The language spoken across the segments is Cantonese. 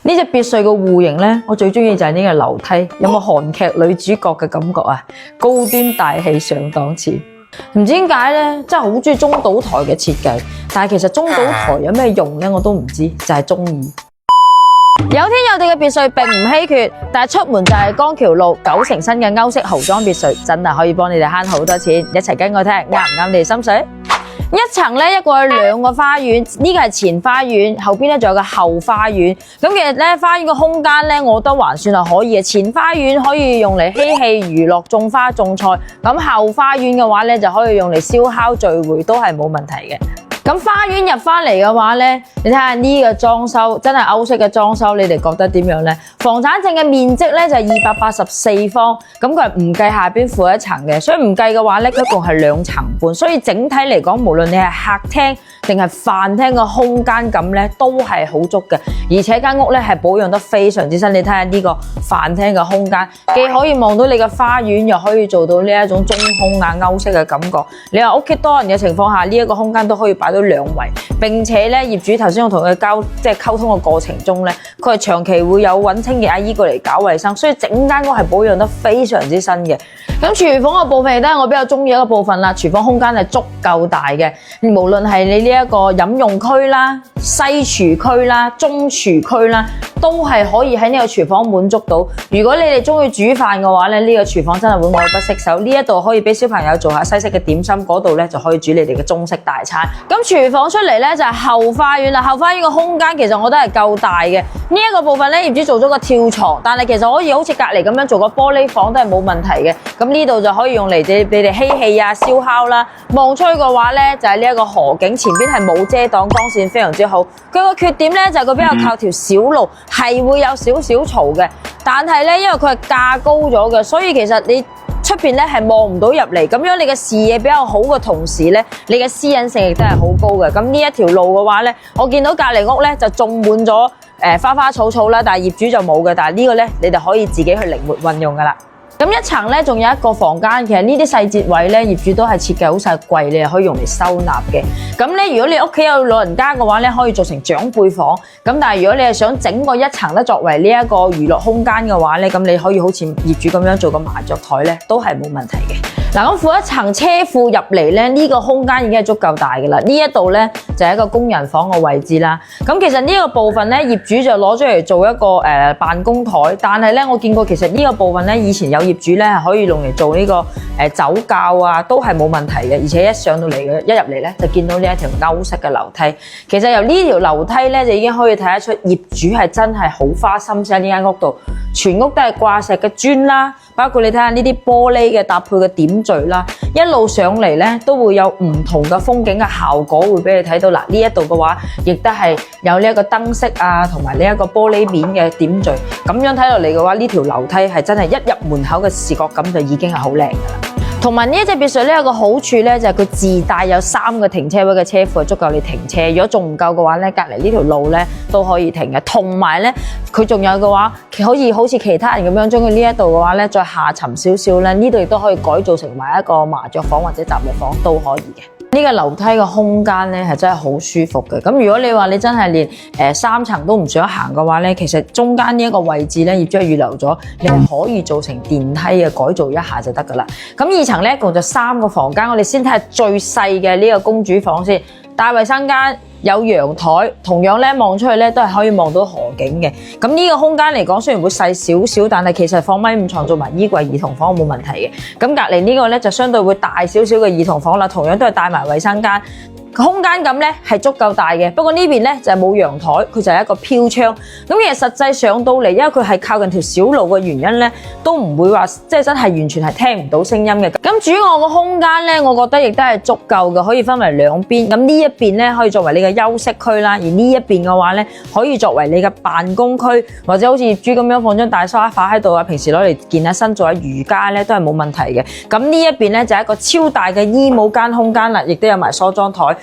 呢隻別墅嘅戶型呢，我最中意就係呢個樓梯，有冇韓劇女主角嘅感覺啊？高端大氣上檔次，唔知點解呢，真係好中意中島台嘅設計。但係其實中島台有咩用呢？我都唔知，就係中意。有天有地嘅別墅並唔稀缺，但係出門就係江橋路9成新嘅歐式豪裝別墅，真係可以幫你哋慳好多錢。一齊跟我聽，啱唔啱你哋心水？一層呢，一個有2個花園，呢個係前花園，後邊呢仲有個後花園。咁其實呢，花園嘅空間呢，我覺得還算係可以嘅。前花園可以用嚟嬉戲娛樂、種花種菜，咁後花園嘅話呢，就可以用嚟燒烤聚會，都係冇問題嘅。咁花園入返嚟嘅話呢，你睇下呢個裝修，真係歐式嘅裝修，你哋覺得點樣呢？房產證嘅面積呢，就係284方，咁佢係唔計下邊負一層嘅，所以唔計嘅話呢，佢一共係2層半，所以整體嚟講，無論你係客廳定係飯廳嘅空間感呢，都係好足嘅。而且間屋呢係保養得非常之新，你睇下呢個飯廳嘅空間，既可以望到你嘅花園，又可以做到呢一種中空啊歐式嘅感覺。你話屋企多人嘅情況下，呢一個空間都可以擺到2圍，並且咧業主頭先我同佢溝通嘅過程中咧，佢係長期會有揾清潔阿姨過嚟搞衛生，所以整間屋係保養得非常之新嘅。咁廚房嘅部分亦都係我比較中意一個部分啦，廚房空間係足夠大嘅，無論係你呢一個飲用區啦、西廚區啦、中廚區啦，都係可以喺呢個廚房滿足到。如果你哋中意煮飯嘅話咧，呢個廚房真係會愛不釋手。呢一度可以俾小朋友做下西式嘅點心，嗰度咧就可以煮你哋嘅中式大餐。咁廚房出嚟咧就係後花園啦，後花園嘅空間其實我覺得係夠大嘅。呢一個部分咧業主做咗個跳床，但係其實可以好似隔離咁樣做個玻璃房都係冇問題嘅。咁呢度就可以用嚟你哋嬉戲啊、燒烤啦。望出去嘅話咧就係呢一個河景，前邊係冇遮擋，光線非常之好。佢個缺點咧就係佢比較靠條小路，係會有少少嘈嘅。但係咧因為佢係架高咗嘅，所以其實你出邊咧係望唔到入嚟，咁樣你嘅視野比較好嘅同時咧，你嘅私隱性亦都係好高嘅。咁呢一條路嘅話咧，我見到隔離屋咧就種滿咗花花草草啦，但係業主就冇嘅。但係呢個咧，你哋可以自己去靈活運用噶啦。咁一層咧，仲有一個房間，其實呢啲細節位咧，業主都係設計好晒櫃，你係可以用嚟收納嘅。咁咧，如果你屋企有老人家嘅話咧，可以做成長輩房。咁但係如果你係想整個一層咧，作為呢一個娛樂空間嘅話咧，咁你可以好似業主咁樣做個麻雀台咧，都係冇問題嘅。嗱，咁負一層車庫入嚟咧，呢個空間已經係足夠大嘅啦。呢一度咧就係一個工人房嘅位置啦。咁其實呢個部分咧，業主就攞咗嚟做一個辦公台，但係咧我見過其實呢個部分咧，以前有業主咧係可以用嚟做呢個酒窖啊，都係冇問題嘅。而且一上到嚟嘅，一入嚟咧就見到呢一條歐式嘅樓梯。其實由呢條樓梯咧就已經可以睇得出業主係真係好花心思喺呢間屋度，全屋都係掛石嘅磚啦，包括你睇下呢啲玻璃嘅搭配嘅點綴啦，一路上嚟咧都會有唔同嘅風景嘅效果會俾你睇到。嗱，呢一度嘅話，亦都係有呢一個燈飾啊，同埋呢一個玻璃面嘅點綴。咁樣睇落嚟嘅話，呢條樓梯係真係一入門口嘅視覺感就已經係好靚㗎啦。同埋呢一隻別墅咧有個好處咧就係佢自帶有3個停車位嘅車庫，係足夠你停車。如果仲唔夠嘅話咧，隔離呢條路咧都可以停嘅。同埋咧，佢仲有嘅話，可以好似其他人咁樣將佢呢一度嘅話咧再下沉少少咧，呢度亦都可以改造成為一個麻雀房或者雜物房都可以嘅。呢個樓梯嘅空間咧係真係好舒服嘅。咁如果你話你真係連3層都唔想行嘅話咧，其實中間呢一個位置咧業主係預留咗，你係可以做成電梯嘅改造一下就得㗎啦。咁2層咧一共就3個房間，我哋先睇下最細嘅呢個公主房先。大衞生間有陽台，同樣咧望出去咧都係可以望到河景嘅。咁呢個空間嚟講雖然會細少少，但係其實放米5床做埋衣櫃兒童房冇問題嘅。咁隔離呢個咧就相對會大少少嘅兒童房啦，同樣都係帶埋衞生間。空間感咧係足夠大嘅，不過呢邊咧就係冇陽台，佢就係一個飄窗。咁其實實際上到嚟，因為佢係靠近條小路嘅原因咧，都唔會話即係真係完全係聽唔到聲音嘅。咁主臥個空間咧，我覺得亦都係足夠嘅，可以分為兩邊。咁呢一邊咧可以作為你嘅休息區啦，而呢一邊嘅話咧可以作為你嘅辦公區，或者好似業主咁樣放張大沙發喺度啊，平時攞嚟健下身做下瑜伽咧都係冇問題嘅。咁呢一邊咧就係一個超大嘅衣帽間空間啦，亦都有埋梳妝台。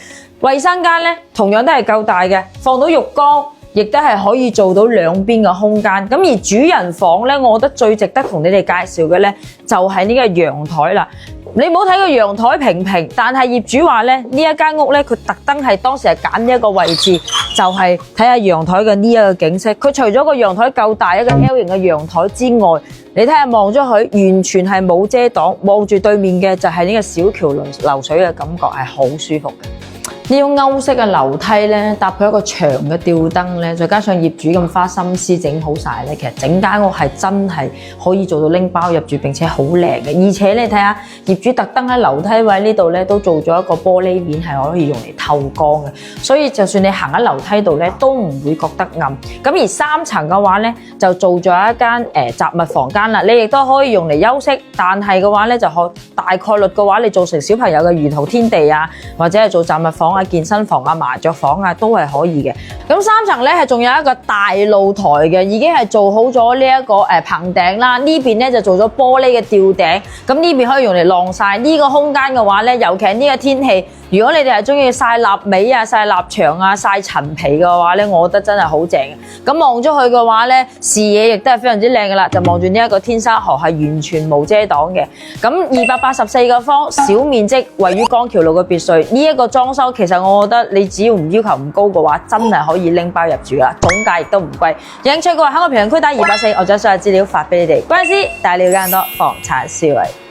衛生間咧同樣都係夠大嘅，放到浴缸，亦都係可以做到兩邊嘅空間。咁而主人房咧，我覺得最值得同你哋介紹嘅咧，就係呢個陽台啦。你唔好睇個陽台平平，但係業主話咧呢一間屋咧，佢特登係當時係揀呢一個位置，就係睇下陽台嘅呢一個景色。佢除咗個陽台夠大一個 L 型嘅陽台之外，你睇下望咗佢，完全係冇遮擋，望住對面嘅就係呢個小橋流水嘅感覺，係好舒服嘅。呢種歐式嘅樓梯咧，搭配一個長嘅吊燈咧，再加上業主咁花心思整好晒咧，其實整間屋係真係可以做到拎包入住，並且好靚嘅。而且你睇下業主特登喺樓梯位呢度咧，都做咗一個玻璃面，係可以用嚟透光嘅，所以就算你行喺樓梯度咧，都唔會覺得暗。咁而3層嘅話咧，就做咗一間雜物房間啦，你亦都可以用嚟休息，但係嘅話咧就大概率嘅話，你做成小朋友嘅兒童天地啊，或者係做雜物房啊、健身房啊、麻雀房啊，都係可以嘅。咁3層咧係仲有一個大露台嘅，已經係做好咗呢一個棚頂啦。呢邊咧就做咗玻璃嘅吊頂，咁呢邊可以用嚟晾曬。呢個空間嘅話咧，尤其係呢個天氣，如果你哋係中意曬臘味啊、曬臘腸啊、曬陳皮嘅話咧，我覺得真係好正嘅。咁望咗佢嘅話咧，視野亦都係非常之靚嘅啦，就望住呢一個天沙河係完全冇遮擋嘅。咁284個方，小面積，位於江橋路嘅別墅，呢一個裝修其實我覺得你只要唔要求唔高嘅話，真係可以拎包入住啦，總價亦都唔貴。有興趣嘅話喺我評論區打284，我將所有資料發俾你哋。關師帶你了解更多房產思維。